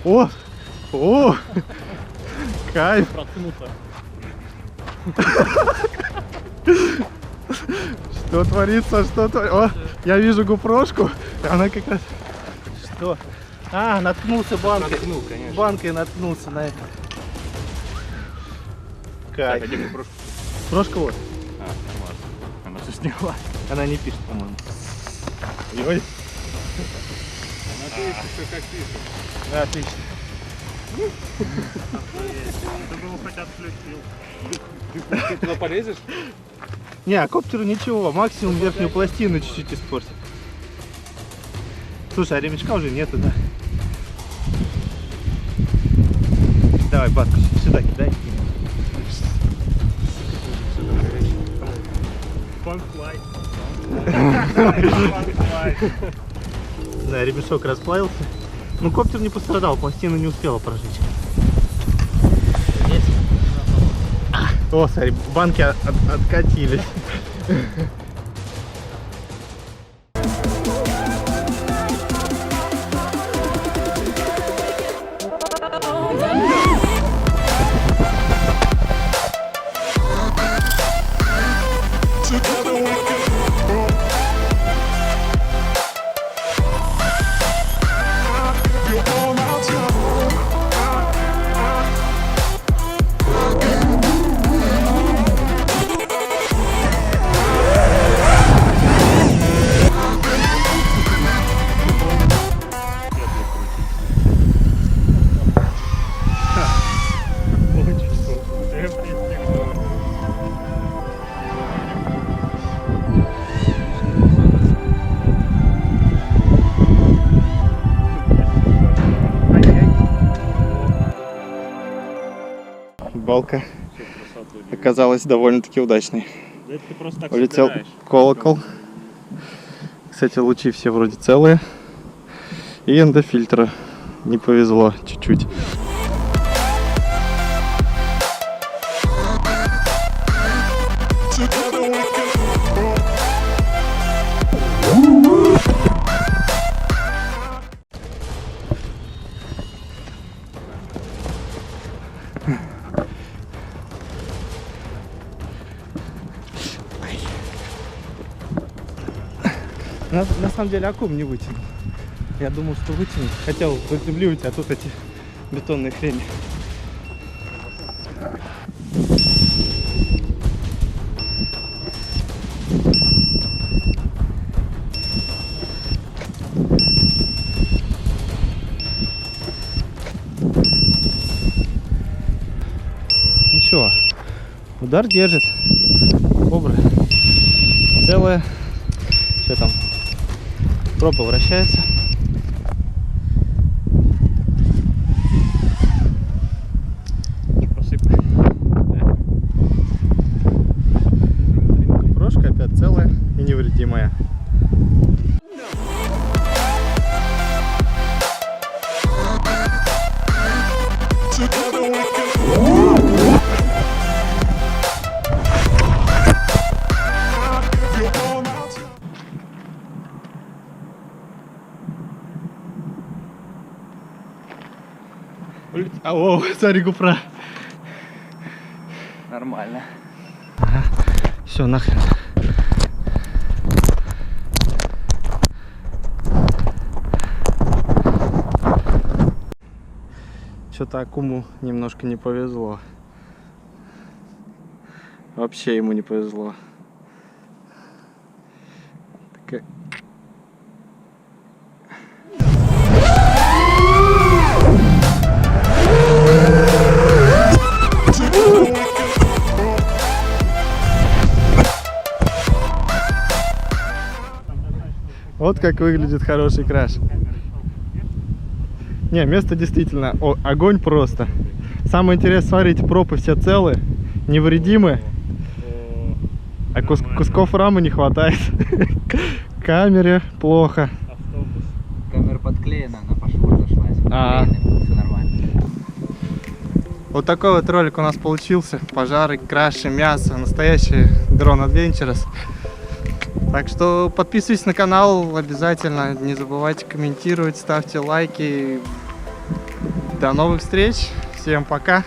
О! О! Кайф! Проткнуто. Что творится? Что творится? О, я вижу гупрошку. Она как раз... Что? А, наткнулся банкой. Наткнул, конечно. Банкой наткнулся на это. Кайф. Так, а где гупрошка? Прошка вот. А, нормально. Она все сняла. Она не пишет, по-моему. Ой. Она пишет, все как пишет. Отлично. Ты бы его хоть отключил. Ты туда полезешь? Не, а коптеру ничего. Максимум верхнюю пластину чуть-чуть испортит. Слушай, а ремешка уже нету, да? Давай, банку сюда кидай. Фанфлай. Да, ремешок расплавился. Ну, коптер не пострадал, пластина не успела прожечь. О, смотри, банки откатились. Балка оказалась довольно-таки удачной. Да это ты просто так Улетел собираешь. колокол. Кстати, лучи все вроде целые. И эндофильтра не повезло чуть-чуть. На самом деле аккум не вытянул. Я думал, что вытянет. Хотел заземливать, а тут эти бетонные хрени. Ничего, удар держит. Кобра целая. Все там. Пропа вращается. Посыпай. Прошка опять целая и невредимая. О, смотри, гупра. Нормально. Ага. Все, нахрен. Что-то Акуму немножко не повезло. Вообще ему не повезло. Такая... Вот как выглядит хороший краш. Не, место действительно, огонь просто. Самое интересное, смотрите, пропы все целые, невредимы. А кусков рамы не хватает. Камере плохо. Камера подклеена, она по шву разошлась. Все нормально. Вот такой вот ролик у нас получился. Пожары, краши, мясо. Настоящий дрон Adventures. Так что подписывайтесь на канал обязательно. Не забывайте комментировать, ставьте лайки. До новых встреч. Всем пока.